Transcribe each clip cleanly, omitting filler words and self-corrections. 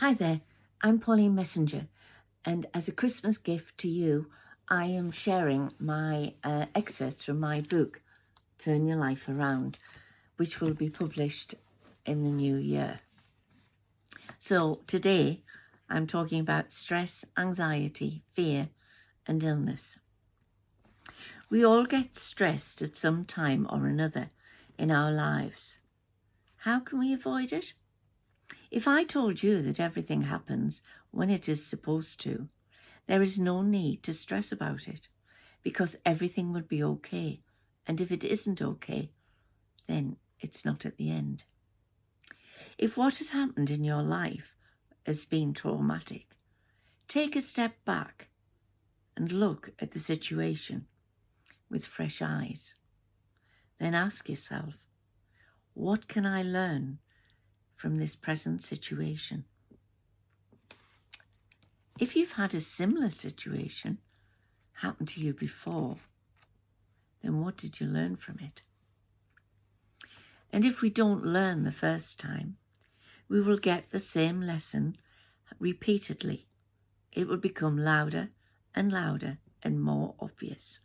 Hi there, I'm Pauline Messenger, and as a Christmas gift to you, I am sharing my excerpts from my book, Turn Your Life Around, which will be published in the new year. So today, I'm talking about stress, anxiety, fear, and illness. We all get stressed at some time or another in our lives. How can we avoid it? If I told you that everything happens when it is supposed to, there is no need to stress about it because everything will be okay. And if it isn't okay, then it's not at the end. If what has happened in your life has been traumatic, take a step back and look at the situation with fresh eyes. Then ask yourself, what can I learn from this present situation? If you've had a similar situation happen to you before, then what did you learn from it? And if we don't learn the first time, we will get the same lesson repeatedly. It will become louder and louder and more obvious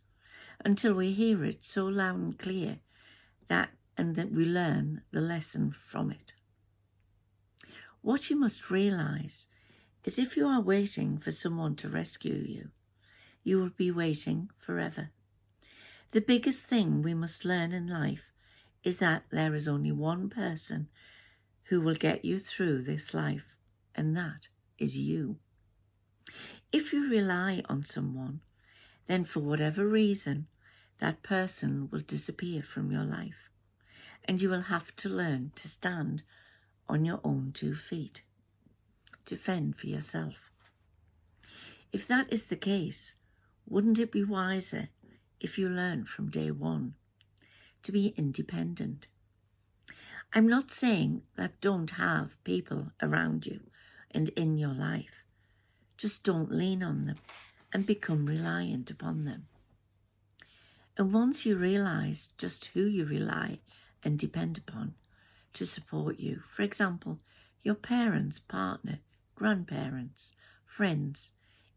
until we hear it so loud and clear that we learn the lesson from it. What you must realize is if you are waiting for someone to rescue you, you will be waiting forever. The biggest thing we must learn in life is that there is only one person who will get you through this life, and that is you. If you rely on someone, then for whatever reason, that person will disappear from your life, and you will have to learn to stand on your own 2 feet, to fend for yourself. If that is the case, wouldn't it be wiser if you learned from day one to be independent? I'm not saying that don't have people around you and in your life. Just don't lean on them and become reliant upon them. And once you realize just who you rely and depend upon to support you, for example, your parents, partner, grandparents, friends,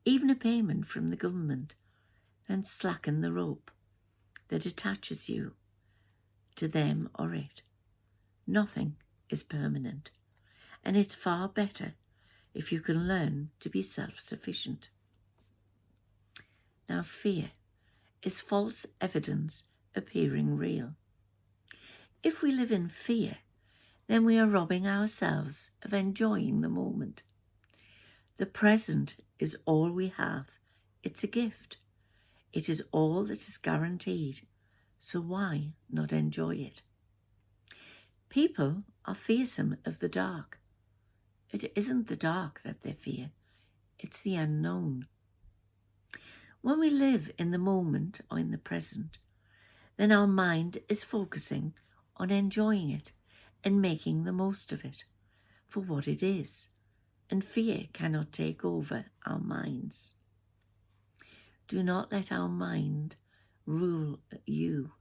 even a payment from the government, then slacken the rope that attaches you to them or it. Nothing is permanent, and it's far better if you can learn to be self-sufficient. Now, fear is false evidence appearing real. If we live in fear, then we are robbing ourselves of enjoying the moment. The present is all we have. It's a gift. It is all that is guaranteed. So why not enjoy it? People are fearsome of the dark. It isn't the dark that they fear. It's the unknown. When we live in the moment or in the present, then our mind is focusing on enjoying it and making the most of it for what it is, and fear cannot take over our minds. Do not let our mind rule you.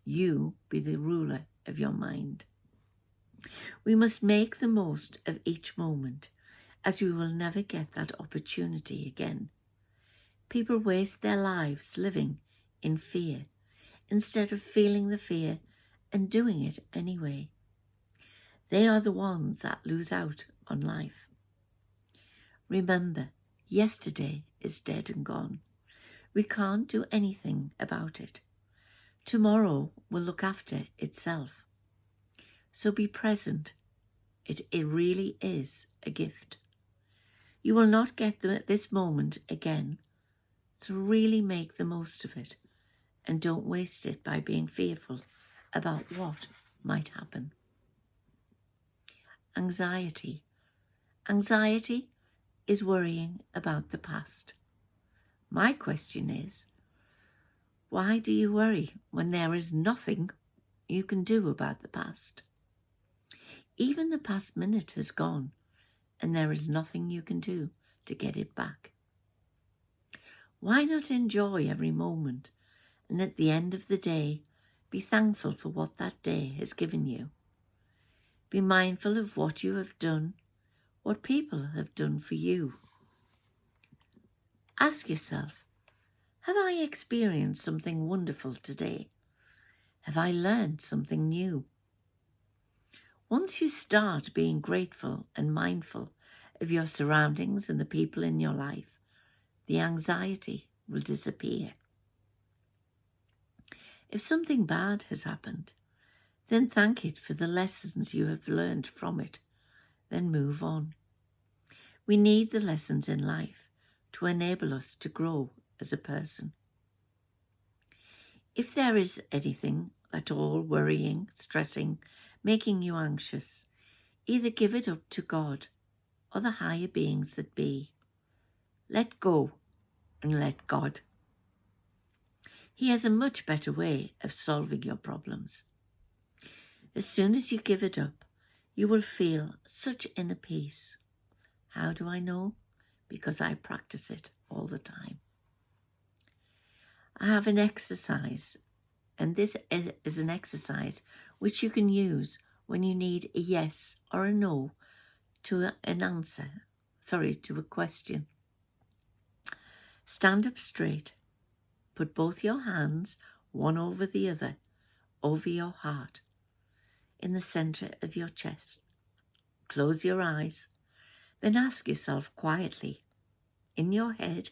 You be the ruler of your mind. We must make the most of each moment, as we will never get that opportunity again. People waste their lives living in fear instead of feeling the fear and doing it anyway. They are the ones that lose out on life. Remember, yesterday is dead and gone. We can't do anything about it. Tomorrow will look after itself. So be present. It really is a gift. You will not get them at this moment again. So really make the most of it and don't waste it by being fearful about what might happen. Anxiety. Anxiety is worrying about the past. My question is, why do you worry when there is nothing you can do about the past? Even the past minute has gone, and there is nothing you can do to get it back. Why not enjoy every moment, and at the end of the day, be thankful for what that day has given you? Be mindful of what you have done, what people have done for you. Ask yourself, have I experienced something wonderful today? Have I learned something new? Once you start being grateful and mindful of your surroundings and the people in your life, the anxiety will disappear. If something bad has happened, then thank it for the lessons you have learned from it. Then move on. We need the lessons in life to enable us to grow as a person. If there is anything at all worrying, stressing, making you anxious, either give it up to God or the higher beings that be. Let go and let God. He has a much better way of solving your problems. As soon as you give it up, you will feel such inner peace. How do I know? Because I practice it all the time. I have an exercise, and this is an exercise which you can use when you need a yes or a no to a question. Stand up straight. Put both your hands, one over the other, over your heart, in the center of your chest. Close your eyes. Then ask yourself quietly, in your head,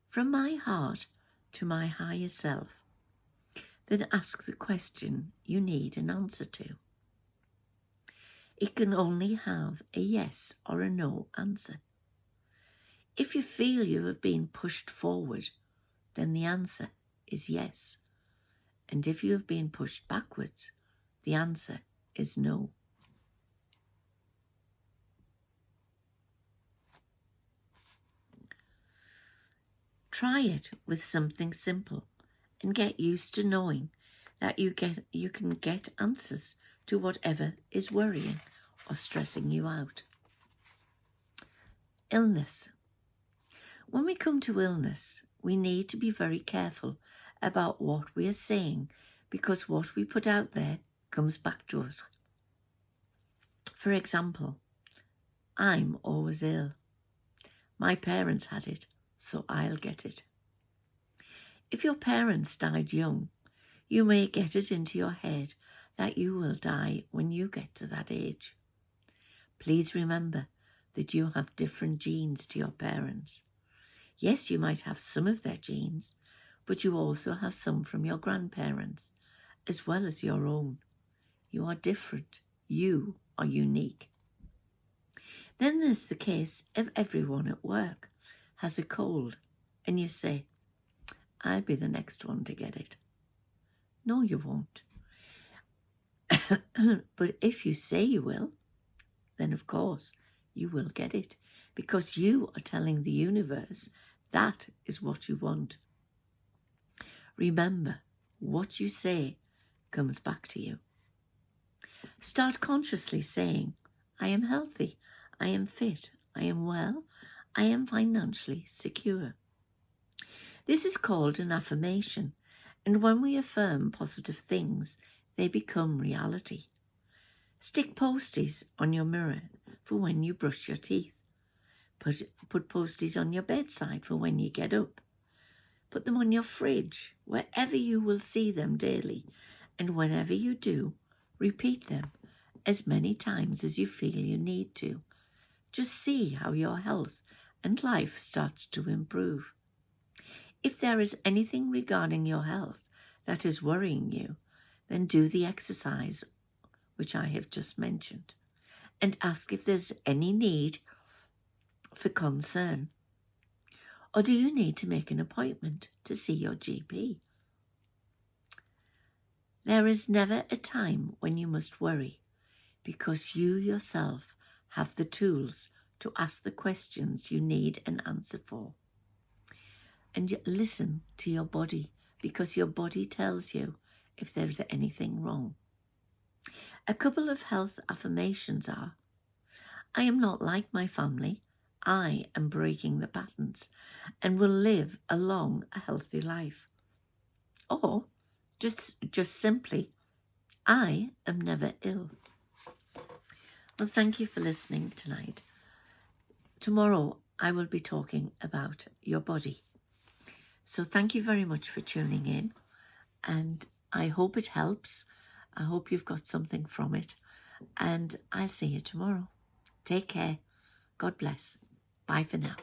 from my heart to my higher self. Then ask the question you need an answer to. It can only have a yes or a no answer. If you feel you have been pushed forward, then the answer is yes. And if you have been pushed backwards, the answer is no. Try it with something simple and get used to knowing that you can get answers to whatever is worrying or stressing you out. Illness. When we come to illness, we need to be very careful about what we are saying, because what we put out there comes back to us. For example, I'm always ill. My parents had it, so I'll get it. If your parents died young, you may get it into your head that you will die when you get to that age. Please remember that you have different genes to your parents. Yes, you might have some of their genes, but you also have some from your grandparents, as well as your own. You are different. You are unique. Then there's the case of everyone at work has a cold, and you say, I'll be the next one to get it. No, you won't. But if you say you will, then of course you will get it, because you are telling the universe that is what you want. Remember, what you say comes back to you. Start consciously saying, I am healthy, I am fit, I am well, I am financially secure. This is called an affirmation, and when we affirm positive things, they become reality. Stick posties on your mirror for when you brush your teeth. Put posties on your bedside for when you get up. Put them on your fridge, wherever you will see them daily, and whenever you do, repeat them as many times as you feel you need to. Just see how your health and life starts to improve. If there is anything regarding your health that is worrying you, then do the exercise which I have just mentioned, and ask if there's any need for concern. Or do you need to make an appointment to see your GP? There is never a time when you must worry, because you yourself have the tools to ask the questions you need an answer for. And listen to your body, because your body tells you if there's anything wrong. A couple of health affirmations are, I am not like my family. I am breaking the patterns and will live a long, healthy life. Or just simply, I am never ill. Well, thank you for listening tonight. Tomorrow I will be talking about your body. So thank you very much for tuning in, and I hope it helps. I hope you've got something from it, and I'll see you tomorrow. Take care. God bless. Bye for now.